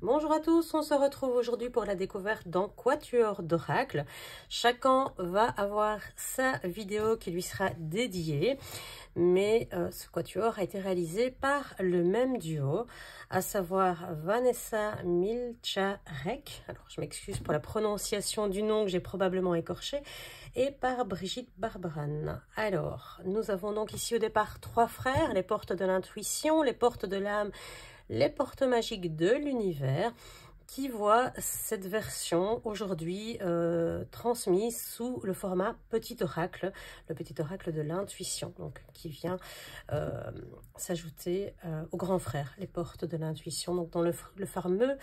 Bonjour à tous, on se retrouve aujourd'hui pour la découverte d'un quatuor d'oracle. Chacun va avoir sa vidéo qui lui sera dédiée, mais ce quatuor a été réalisé par le même duo, à savoir Vanessa Milcharek, alors je m'excuse pour la prononciation du nom que j'ai probablement écorché, et par Brigitte Barbaran. Alors, nous avons donc ici au départ trois frères, les portes de l'intuition, les portes de l'âme, les portes magiques de l'univers, qui voient cette version aujourd'hui transmise sous le format petit oracle, le petit oracle de l'intuition, donc qui vient s'ajouter au grand frère, les portes de l'intuition, donc dans le fameux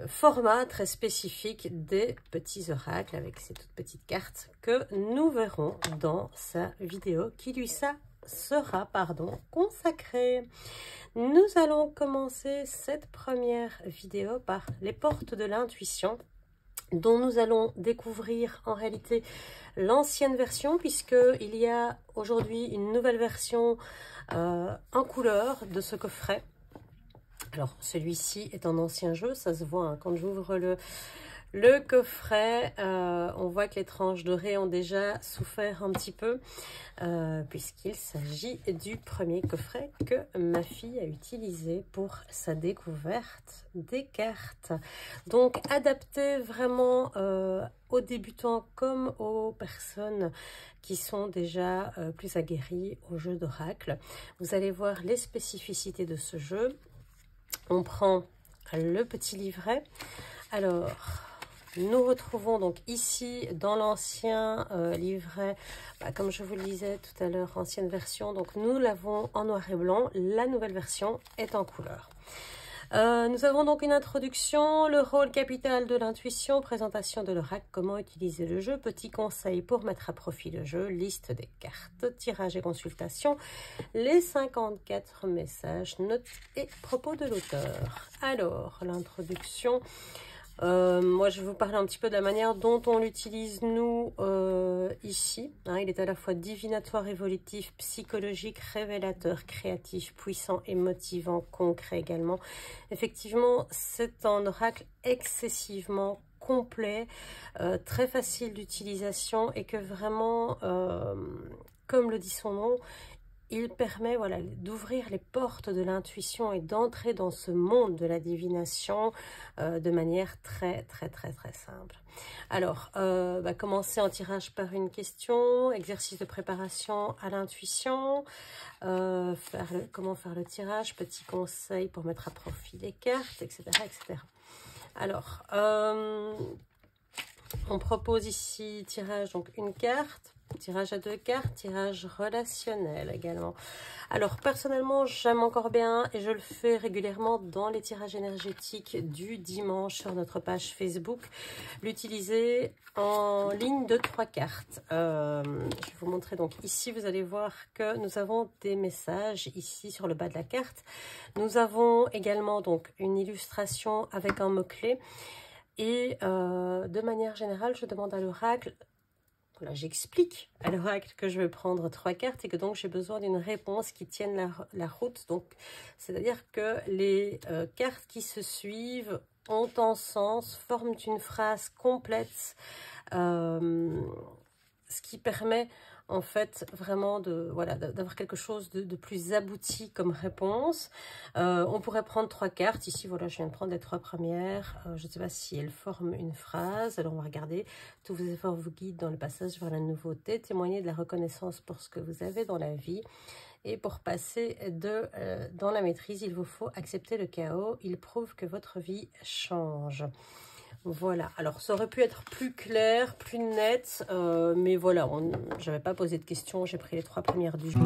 format très spécifique des petits oracles avec ces toutes petites cartes que nous verrons dans sa vidéo qui lui sera consacrée. Nous allons commencer cette première vidéo par les portes de l'intuition, dont nous allons découvrir en réalité l'ancienne version, puisqu'il y a aujourd'hui une nouvelle version en couleur de ce coffret. Alors celui-ci est un ancien jeu, ça se voit hein, quand j'ouvre le coffret, on voit que les tranches dorées ont déjà souffert un petit peu, puisqu'il s'agit du premier coffret que ma fille a utilisé pour sa découverte des cartes. Donc adapté vraiment aux débutants comme aux personnes qui sont déjà plus aguerries au jeu d'oracle. Vous allez voir les spécificités de ce jeu. On prend le petit livret. Alors, nous retrouvons donc ici dans l'ancien livret, comme je vous le disais tout à l'heure, ancienne version. Donc nous l'avons en noir et blanc, la nouvelle version est en couleur. Nous avons donc une introduction, le rôle capital de l'intuition, présentation de l'oracle, comment utiliser le jeu, petits conseils pour mettre à profit le jeu, liste des cartes, tirage et consultation, les 54 messages, notes et propos de l'auteur. Alors, l'introduction... moi je vais vous parler un petit peu de la manière dont on l'utilise nous ici, hein, il est à la fois divinatoire, évolutif, psychologique, révélateur, créatif, puissant et motivant, concret également. Effectivement c'est un oracle excessivement complet, très facile d'utilisation et que vraiment comme le dit son nom, il permet voilà, d'ouvrir les portes de l'intuition et d'entrer dans ce monde de la divination de manière très simple. Alors, commencer en tirage par une question, exercice de préparation à l'intuition, comment faire le tirage, petits conseils pour mettre à profit les cartes, etc. etc. Alors, on propose ici tirage, donc une carte, tirage à 2 cartes, tirage relationnel également. Alors personnellement j'aime encore bien et je le fais régulièrement dans les tirages énergétiques du dimanche sur notre page Facebook, l'utiliser en ligne de 3 cartes. Je vais vous montrer donc ici, vous allez voir que nous avons des messages ici sur le bas de la carte. Nous avons également donc une illustration avec un mot-clé et de manière générale je demande à l'oracle, voilà, j'explique à l'oracle que je vais prendre 3 cartes et que donc j'ai besoin d'une réponse qui tienne la route. Donc, c'est-à-dire que les cartes qui se suivent ont un sens, forment une phrase complète, ce qui permet en fait vraiment d'avoir quelque chose de plus abouti comme réponse. On pourrait prendre 3 cartes. Ici, voilà, je viens de prendre les 3 premières. Je ne sais pas si elles forment une phrase. Alors, on va regarder. Tous vos efforts vous guident dans le passage vers la nouveauté. Témoignez de la reconnaissance pour ce que vous avez dans la vie. Et pour passer dans la maîtrise, il vous faut accepter le chaos. Il prouve que votre vie change. Voilà, alors ça aurait pu être plus clair, plus net, mais voilà, je n'avais pas posé de questions, j'ai pris les 3 premières du jeu.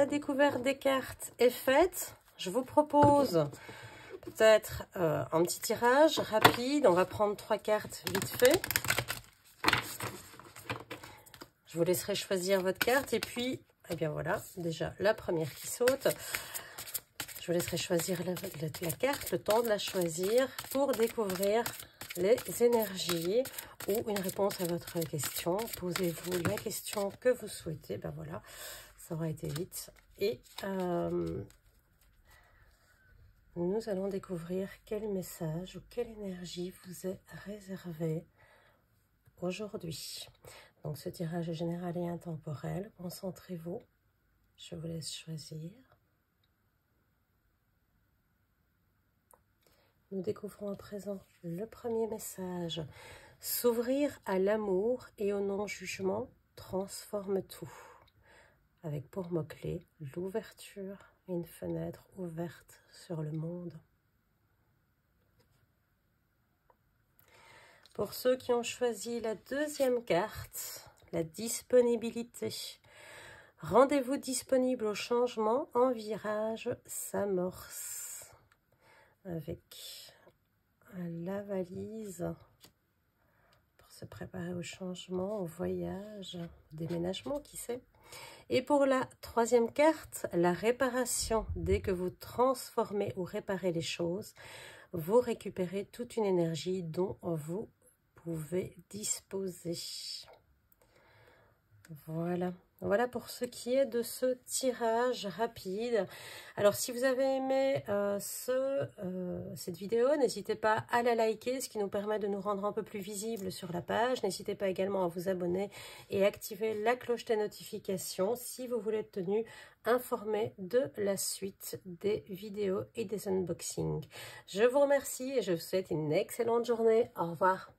la découverte des cartes est faite. Je vous propose peut-être un petit tirage rapide. On va prendre 3 cartes vite fait. Je vous laisserai choisir votre carte. Et puis, eh bien voilà, déjà la première qui saute. Je vous laisserai choisir la carte, le temps de la choisir pour découvrir les énergies ou une réponse à votre question. Posez-vous la question que vous souhaitez. Ben voilà, ça aura été vite. Et nous allons découvrir quel message ou quelle énergie vous est réservée aujourd'hui. Donc ce tirage est général et intemporel. Concentrez-vous. Je vous laisse choisir. Nous découvrons à présent le premier message. S'ouvrir à l'amour et au non-jugement transforme tout. Avec pour mot-clé l'ouverture et une fenêtre ouverte sur le monde. Pour ceux qui ont choisi la deuxième carte, la disponibilité. Rendez-vous disponible au changement, en virage s'amorce. Avec la valise pour se préparer au changement, au voyage, au déménagement, qui sait. Et pour la troisième carte, la réparation. Dès que vous transformez ou réparez les choses, vous récupérez toute une énergie dont vous pouvez disposer. Voilà. Voilà pour ce qui est de ce tirage rapide. Alors, si vous avez aimé cette vidéo, n'hésitez pas à la liker, ce qui nous permet de nous rendre un peu plus visibles sur la page. N'hésitez pas également à vous abonner et activer la cloche des notifications si vous voulez être tenu informé de la suite des vidéos et des unboxings. Je vous remercie et je vous souhaite une excellente journée. Au revoir.